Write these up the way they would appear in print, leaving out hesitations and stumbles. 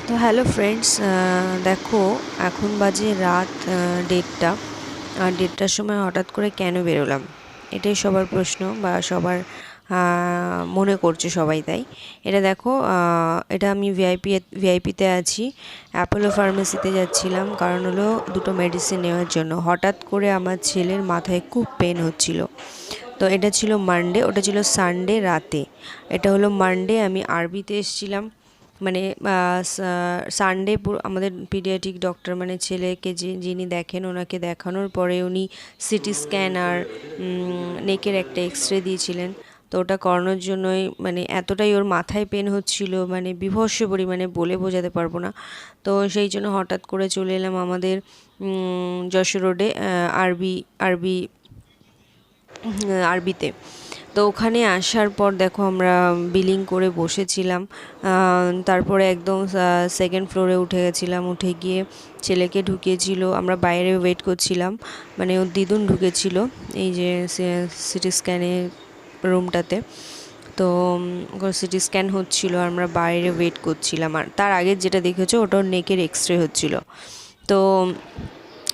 তো hello friends, দেখো এখন বাজে রাত 1:30। আর 1:30টার সময় হঠাৎ করে কেন বেরোলাম, এটাই সবার প্রশ্ন বা সবার মনে করছে সবাই। তাই এটা দেখো, এটা আমি ভিআইপিতে আছি, অ্যাপোলো ফার্মেসিতে যাচ্ছিলাম। কারণ হলো দুটো মেডিসিন নেওয়ার জন্য। হঠাৎ করে আমার ছেলের মাথায় খুব পেন হচ্ছিল। তো এটা ছিল মানডে, ওটা ছিল সানডে রাতে। এটা হলো মানডে, আমি আরবিতে এসেছিলাম। মানে সানডে আমাদের পিডিয়াট্রিক ডক্টর, মানে ছেলেকে যিনি দেখেন, ওনাকে দেখানোর পরে উনি সিটি স্ক্যান আর নেকের একটা এক্সরে দিয়েছিলেন। তো ওটা করানোর জন্যই মানে এতটাই ওর মাথায় পেন হচ্ছিল, মানে বিভৎস পরিমাণে, বলে বোঝাতে পারবো না। তো সেই জন্য হঠাৎ করে চলে এলাম আমাদের যশোর রোডে আরবি আরবি আরবিতে। তো ওখানে আসার পর দেখো আমরা বিলিং করে বসেছিলাম। তারপরে একদম সেকেন্ড ফ্লোরে উঠে গেছিলাম। উঠে গিয়ে ছেলেকে ঢুকিয়েছিল, আমরা বাইরে ওয়েট করছিলাম। মানে ওর দিদুন ঢুকেছিল এই যে সিটি স্ক্যানের রুমটাতে। তো সিটি স্ক্যান হচ্ছিল, আমরা বাইরে ওয়েট করছিলাম। আর তার আগে যেটা দেখেছো ওটা ওর নেকের এক্সরে হচ্ছিল। তো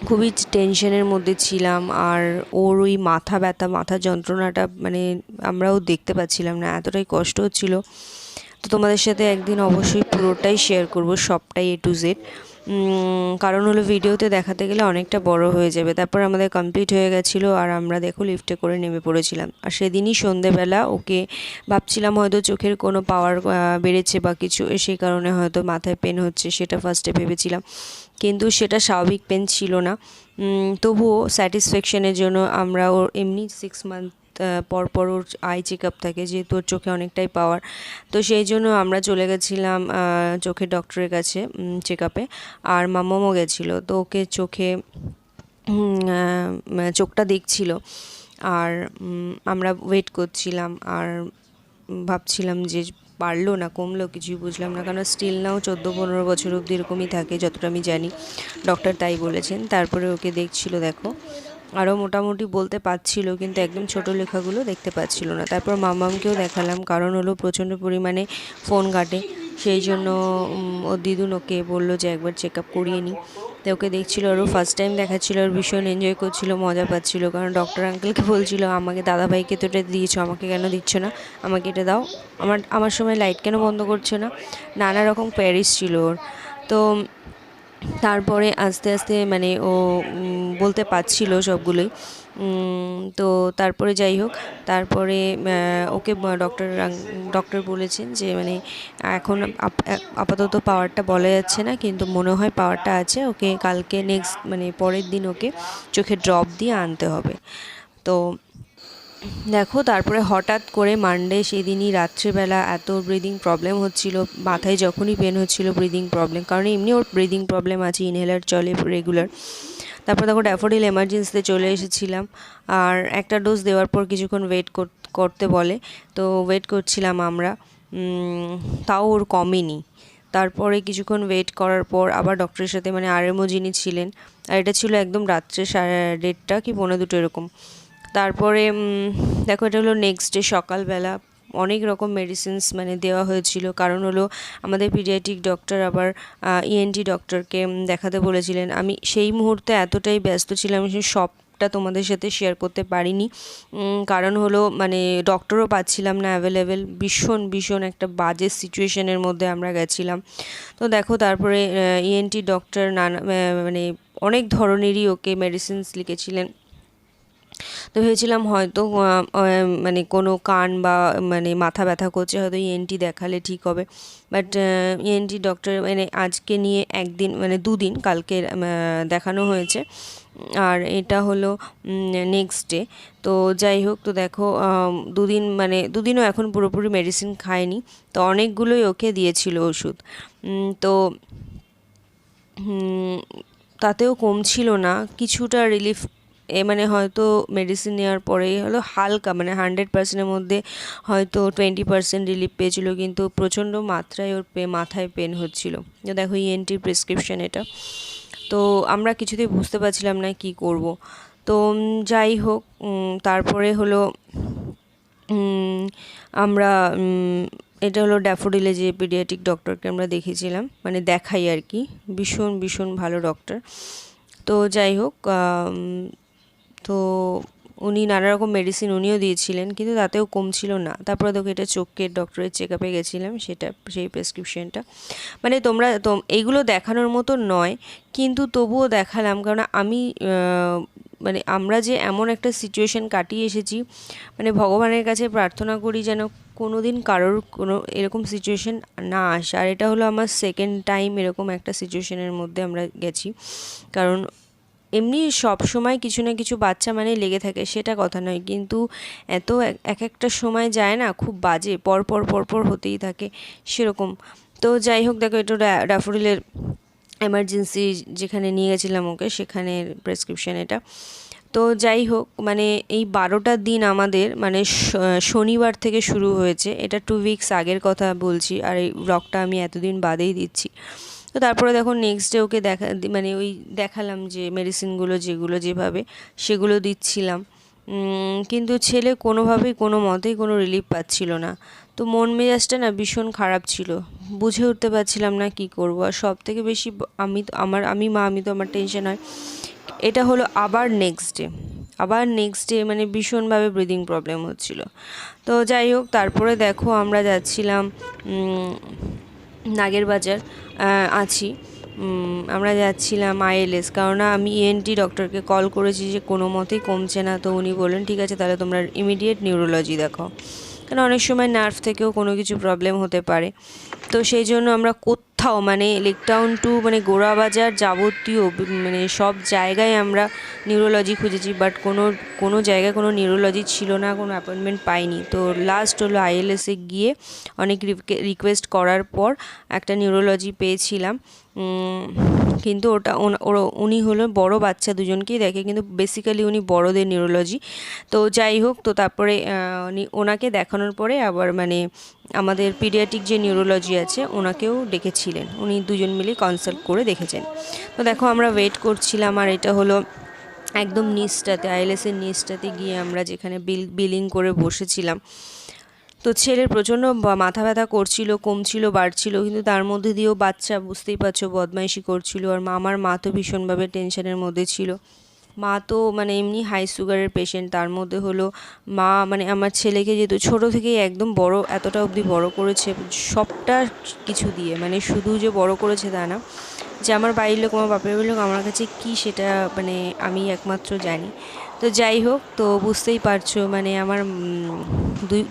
খুবই টেনশনের মধ্যে ছিলাম। আর ওর ওই মাথা ব্যথা, মাথা যন্ত্রণাটা মানে আমরাও দেখতে পাচ্ছিলাম না, এতটাই কষ্ট হচ্ছিল। তো তোমাদের সাথে একদিন অবশ্যই পুরোটাই শেয়ার করব, সবটাই A to Z। কারণ হলো ভিডিওতে দেখাতে গেলে অনেকটা বড় হয়ে যাবে। তারপর আমাদের কমপ্লিট হয়ে গেছিলো আর আমরা দেখো লিফটে করে নেমে পড়েছিলাম। আর সেদিনই সন্ধেবেলা ওকে ভাবছিলাম হয়তো চোখের কোনো পাওয়ার বেড়েছে বা কিছু, সেই কারণে হয়তো মাথায় পেন হচ্ছে, সেটা ফার্স্টে ভেবেছিলাম। কিন্তু সেটা স্বাভাবিক পেন ছিল না। তবুও স্যাটিসফ্যাকশনের জন্য আমরা ওর এমনি 6 মান্থ পর পর ওর আই চেক আপ থাকে, যেহেতু ওর চোখে অনেকটাই পাওয়ার। তো সেই জন্য আমরা চলে গেছিলাম চোখের ডক্টরের কাছে চেক আপে। আর মাম্মামও গেছিলো, তো ওকে চোখটা দেখছিল। আর আমরা ওয়েট করছিলাম আর ভাবছিলাম যে বাড়লো না কমলো, কিছুই বুঝলাম না। কারণ স্টিল নাও 14-15 বছর অবধি এরকমই থাকে, যতটা আমি জানি, ডক্টর তাই বলেছেন। তারপরে ওকে দেখছিল, দেখো আরও মোটামুটি বলতে পারছিল, কিন্তু একদম ছোট লেখাগুলো দেখতে পাচ্ছিল না। তারপর মামামকেও দেখালাম, কারণ হলো প্রচণ্ড পরিমাণে ফোন ঘাটে, সেই জন্য ওর দিদুন ওকে বললো যে একবার চেক আপ করিয়ে নিই। তো ওকে দেখছিল, ওরও ফার্স্ট টাইম দেখাচ্ছিল, ওর ভীষণ এনজয় করছিল, মজা পাচ্ছিল। কারণ ডক্টর আঙ্কেলকে বলছিল, আমাকে দাদাভাইকে তো এটা দিয়েছো, আমাকে কেন দিচ্ছ না, আমাকে এটা দাও, আমার সময় লাইট কেন বন্ধ করছো না, নানা রকম প্যারিস ছিল ওর। তো তারপরে আস্তে আস্তে মানে ও বলতে পারছিল সবগুলোই। তো তারপরে যাই হোক, তারপরে ওকে ডক্টর বলেছেন যে মানে এখন আপাতত পাওয়ারটা বলা যাচ্ছে না, কিন্তু মনে হয় পাওয়ারটা আছে। ওকে কালকে নেক্সট মানে পরের দিন ওকে চোখে ড্রপ দিয়ে আনতে হবে। তো দেখো তারপরে হঠাৎ করে মানডে সেদিনই রাত্রেবেলা এত ব্রিদিং প্রবলেম হচ্ছিল, মাথায় যখনই পেন হচ্ছিল ব্রিদিং প্রবলেম, কারণ এমনি ওর ব্রিদিং প্রবলেম আছে, ইনহেলার চলে রেগুলার। তারপর দেখো ড্যাফোডিল এমার্জেন্সিতে চলে এসেছিলাম। আর একটা ডোজ দেওয়ার পর কিছুক্ষণ ওয়েট করতে বলে, তো ওয়েট করছিলাম আমরা। তাও ওর কমেনি। তারপরে কিছুক্ষণ ওয়েট করার পর আবার ডক্টরের সাথে, মানে আরএমও যিনি ছিলেন, আর এটা ছিল একদম রাত্রে 1:30 কি 1:45 এরকম। তারপরে দেখো এটা হলো নেক্সট ডে সকালবেলা। অনেক রকম মেডিসিনস মানে দেওয়া হয়েছিল, কারণ হলো আমাদের পিডিয়াট্রিক ডক্টর আবার ইএনটি ডক্টরকে দেখাতে বলেছিলেন। আমি সেই মুহূর্তে এতটাই ব্যস্ত ছিলাম যে সবটা তোমাদের সাথে শেয়ার করতে পারিনি। কারণ হলো মানে ডক্টরও পাচ্ছিলাম না অ্যাভেলেবেল, ভীষণ ভীষণ একটা বাজে সিচুয়েশনের মধ্যে আমরা গেছিলাম। তো দেখো তারপরে ইএনটি ডক্টর নানা মানে অনেক ধরনেরই ওকে মেডিসিনস লিখেছিলেন। তো ভেবেছিলাম হয়তো মানে কোনো কান বা মানে মাথা ব্যথা করছে, হয়তো ইএনটি দেখালে ঠিক হবে। বাট ইএনটি ডক্টর মানে আজকে নিয়ে একদিন মানে 2 দিন, কালকে দেখানো হয়েছে। আর এটা হলো নেক্সট ডে। তো যাই হোক, তো দেখো 2 দিন মানে 2 দিনও এখন পুরোপুরি মেডিসিন খায়নি, তো অনেকগুলোই ওকে দিয়েছিল ওষুধ। তো তাতেও কমছিল না, কিছুটা রিলিফ মানে হয়তো মেডিসিন নেওয়ার পরে হলো হালকা, মানে 100%-এর মধ্যে হয়তো 20% রিলিফ পেয়েছিল, কিন্তু প্রচণ্ড মাত্রায় ওর মাথায় পেন হচ্ছিল। দেখো ইএনটির প্রেসক্রিপশন এটা। তো আমরা কিছুতেই বুঝতে পারছিলাম না কি করব। তো যাই হোক, তারপরে হলো আমরা এটা হলো ড্যাফোডিলে যে পিডিয়াট্রিক ডক্টরকে আমরা দেখিয়েছিলাম, মানে দেখাই আর কি, ভীষণ ভীষণ ভালো ডক্টর। তো যাই হোক, তো উনি নানা রকম মেডিসিন উনিও দিয়েছিলেন, কিন্তু তাতেও কমছিল না। তারপরে দেখো এটা চোখের ডক্টরের চেক আপে গেছিলাম, সেটা সেই প্রেসক্রিপশনটা, মানে তোমরা এইগুলো দেখানোর মতো নয়, কিন্তু তবুও দেখালাম, কারণ আমি মানে আমরা যে এমন একটা সিচুয়েশান কাটিয়ে এসেছি, মানে ভগবানের কাছে প্রার্থনা করি যেন কোনো দিন কারোর কোনো এরকম সিচুয়েশান না আসে। আর এটা হলো আমার সেকেন্ড টাইম এরকম একটা সিচুয়েশানের মধ্যে আমরা গেছি। কারণ এমনি সব সময় কিছু না কিছু বাচ্চা মানে লেগে থাকে, সেটা কথা নয়, কিন্তু এত এক একটা সময় যায় না, খুব বাজে, পরপর পরপর হতেই থাকে সেরকম। তো যাই হোক, দেখো এটা ড্যাফোডিলের এমার্জেন্সি যেখানে নিয়ে গেছিলাম ওকে, সেখানের প্রেসক্রিপশন এটা। তো যাই হোক, মানে এই 12টা দিন আমাদের, মানে শনিবার থেকে শুরু হয়েছে, এটা 2 উইকস আগের কথা বলছি, আর এই ব্লগটা আমি এতদিন বাদেই দিচ্ছি। তো তারপরে দেখো নেক্সট ডে ওকে মানে ওই দেখালাম যে মেডিসিনগুলো যেগুলো যেভাবে সেগুলো দিচ্ছিলাম, কিন্তু ছেলে কোনোভাবেই কোনো মতেই কোনো রিলিফ পাচ্ছিল না। তো মন মেজাজটা না ভীষণ খারাপ ছিল, বুঝে উঠতে পারছিলাম না কি করব। আর সব থেকে বেশি আমি মা, আমি তো আমার টেনশন হয়। এটা হলো আবার নেক্সট ডে মানে ভীষণভাবে ব্রিদিং প্রবলেম হচ্ছিল। তো যাই হোক, তারপরে দেখো আমরা যাচ্ছিলাম নাগেরবাজার আছি, আমরা যাচ্ছিলাম আইএলএস, কারণ আমি ইএনটি ডক্টরকে কল করেছি যে কোনো মতেই কমছে না। তো উনি বললেন ঠিক আছে, তাহলে তোমরা ইমিডিয়েট নিউরোলজি দেখাও, কারণ অনেক সময় নার্ভ থেকেও কোনো কিছু প্রবলেম হতে পারে। তো সেই জন্য আমরা কোথাও, মানে লেকটাউন টু মানে গোড়াবাজার যাবতীয় মানে সব জায়গায় আমরা নিউরোলজি খুঁজেছি, বাট কোনো জায়গায় কোনো নিউরোলজি ছিল না, কোনো অ্যাপয়েন্টমেন্ট পাইনি। তো লাস্ট হলো আইএলএসে গিয়ে অনেক রিকোয়েস্ট করার পর একটা নিউরোলজি পেয়েছিলাম, কিন্তু উনি হলো বড় বাচ্চা দুজনকেই দেখে, কিন্তু বেসিক্যালি উনি বড়দের নিউরোলজি। তো যাই হোক, তো তারপরে ওনাকে দেখানোর পরে আবার মানে আমাদের পিডিয়াট্রিক যে নিউরোলজি আছে ওনাকেও ডেকেছিলেন, উনি দুজন মিলে কনসাল্ট করে দেখেছেন। তো দেখো আমরা ওয়েট করছিলাম, আর এটা হলো একদম নিচটাতে, আইএলএসের নিচটাতে গিয়ে আমরা যেখানে বিলিং করে বসেছিলাম। তো ছেলের প্রচণ্ড মাথা ব্যথা করছিল, কমছিল বাড়ছিল, কিন্তু তার মধ্যে দিয়েও বাচ্চা বুঝতেই পারছো বদমাইশি করছিল। আর আমার মা তো ভীষণভাবে টেনশনের মধ্যে ছিল। মা তো মানে এমনি হাই সুগারের পেশেন্ট, তার মধ্যে হলো মা মানে আমার ছেলেকে যেহেতু ছোটো থেকেই একদম বড়, এতটা অবধি বড় করেছে সবটা কিছু দিয়ে, মানে শুধু যে বড় করেছে তা না, যে আমার বাড়ির লোক, আমার বাপের বাড়ির লোক আমার কাছে কী সেটা মানে আমি একমাত্র জানি। তো যাই হোক, তো বুঝতেই পারছো মানে আমার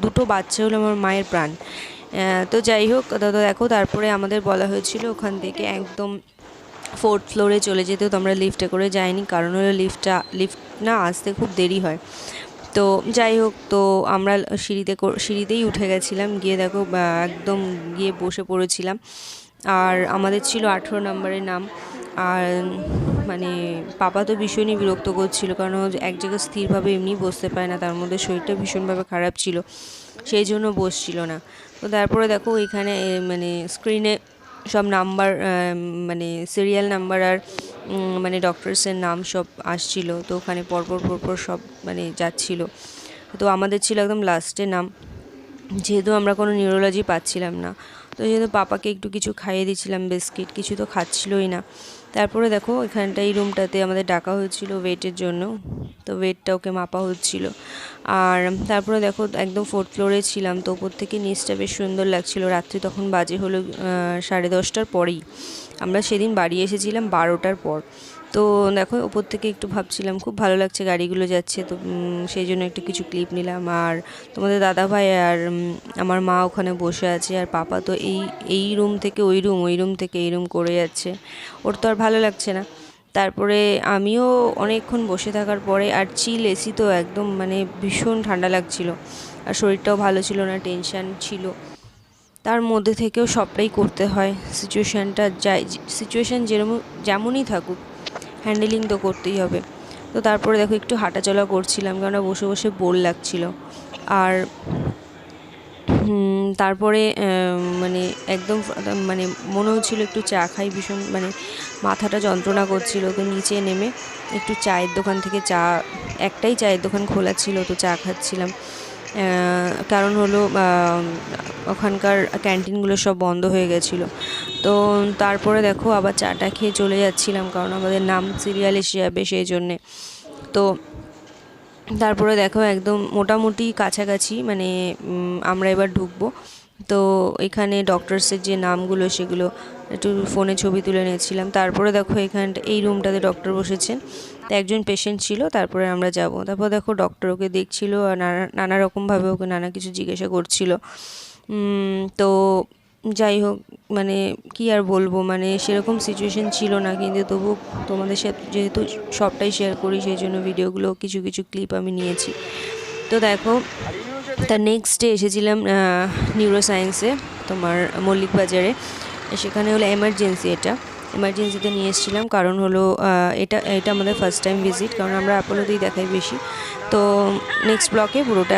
দুটো বাচ্চা হলো আমার মায়ের প্রাণ। তো যাই হোক, তো দেখো তারপরে আমাদের বলা হয়েছিল ওখান থেকে একদম 4th ফ্লোরে চলে যেতে। তো আমরা লিফটে করে যাইনি, কারণ হলো লিফট না আসতে খুব দেরি হয়। তো যাই হোক, তো আমরা সিঁড়িতেই উঠে গেছিলাম, গিয়ে দেখো একদম গিয়ে বসে পড়েছিলাম। আর আমাদের ছিল 18 নম্বরের নাম। আর মানে পাপা তো ভীষণই বিরক্ত করছিল, কারণ এক জায়গায় স্থিরভাবে এমনি বসতে পারে না, তার মধ্যে শরীরটা ভীষণভাবে খারাপ ছিল, সেই জন্য বসছিল না। তো তারপরে দেখো এখানে মানে স্ক্রিনে সব নাম্বার, মানে সিরিয়াল নাম্বার আর মানে ডক্টরসের নাম সব আসছিল। তো ওখানে পরপর সব মানে যাচ্ছিল। তো আমাদের ছিল একদম লাস্টে নাম, যেহেতু আমরা কোনো নিউরোলজি পাচ্ছিলাম না। তো যেহেতু পাপাকে একটু কিছু খাইয়ে দিয়েছিলাম, বিস্কিট, কিছু তো খাচ্ছিলই না। তারপরে দেখো এখানটা এই রুমটাতে আমাদের ডাকা হয়েছিল ওয়েটের জন্য, তো ওয়েটটা ওকে মাপা হচ্ছিল। আর তারপরে দেখো একদম 4th ফ্লোরে ছিলাম, তো ওপর থেকে নিচটা বেশ সুন্দর লাগছিল। রাত্রি তখন বাজে হলো 10:30টার পরেই, আমরা সেদিন বাড়ি এসেছিলাম 12টার পর। তো দেখো ওপর থেকে একটু ভাবছিলাম খুব ভালো লাগছে গাড়িগুলো যাচ্ছে, তো সেই জন্য একটু কিছু ক্লিপ নিলাম। আর তোমাদের দাদাভাই আর আমার মা ওখানে বসে আছে, আর পাপা তো এই রুম থেকে ওই রুম থেকে এই রুম করে যাচ্ছে, ওর তো আর ভালো লাগছে না। তারপরে আমিও অনেকক্ষণ বসে থাকার পরে, আর চিল এসি তো একদম মানে ভীষণ ঠান্ডা লাগছিল, আর শরীরটাও ভালো ছিল না, টেনশান ছিল, তার মধ্যে থেকেও সবটাই করতে হয়। সিচুয়েশান যেমনই থাকুক, হ্যান্ডেলিং তো করতেই হবে। তো তারপরে দেখো একটু হাঁটাচলা করছিলাম, কেননা বসে বসে বোর লাগছিল। আর তারপরে মানে একদম মানে মনে হচ্ছিলো একটু চা খাই, ভীষণ মানে মাথাটা যন্ত্রণা করছিল। তো নিচে নেমে একটু চায়ের দোকান থেকে একটাই চায়ের দোকান খোলা ছিল, তো চা খাচ্ছিলাম। কারণ হলো ওখানকার ক্যান্টিনগুলো সব বন্ধ হয়ে গেছিলো। তো তারপরে দেখো আবার চাটা খেয়ে চলে যাচ্ছিলাম, কারণ আমাদের নাম সিরিয়াল এসে যাবে সেই জন্যে। তো তারপরে দেখো একদম মোটামুটি কাছাকাছি, মানে আমরা এবার ঢুকবো। তো এখানে ডক্টরসের যে নামগুলো সেগুলো একটু ফোনে ছবি তুলে নিয়েছিলাম। তারপরে দেখো এখানটা এই রুমটাতে ডক্টর বসেছেন, তো একজন পেশেন্ট ছিল, তারপরে আমরা যাব। তারপর দেখো ডক্টর ওকে দেখছিল আর নানা রকমভাবে ওকে নানা কিছু জিজ্ঞাসা করছিল। তো যাই হোক, মানে কি আর বলবো, মানে সেরকম সিচুয়েশন ছিল না, কিন্তু তবু তোমাদের সাথে যেহেতু সবটাই শেয়ার করি সেই জন্য ভিডিওগুলো কিছু কিছু ক্লিপ আমি নিয়েছি। তো দেখো তার নেক্সট ডে এসেছিলাম নিউরো সায়েন্সে, তোমার মল্লিক বাজারে। সেখানে হলো এমার্জেন্সি, এটা এমার্জেন্সিতে নিয়ে এসেছিলাম, কারণ হলো এটা এটা আমাদের ফার্স্ট টাইম ভিজিট, কারণ আমরা অ্যাপোলোতেই দেখাই বেশি। তো নেক্সট ব্লকে পুরোটা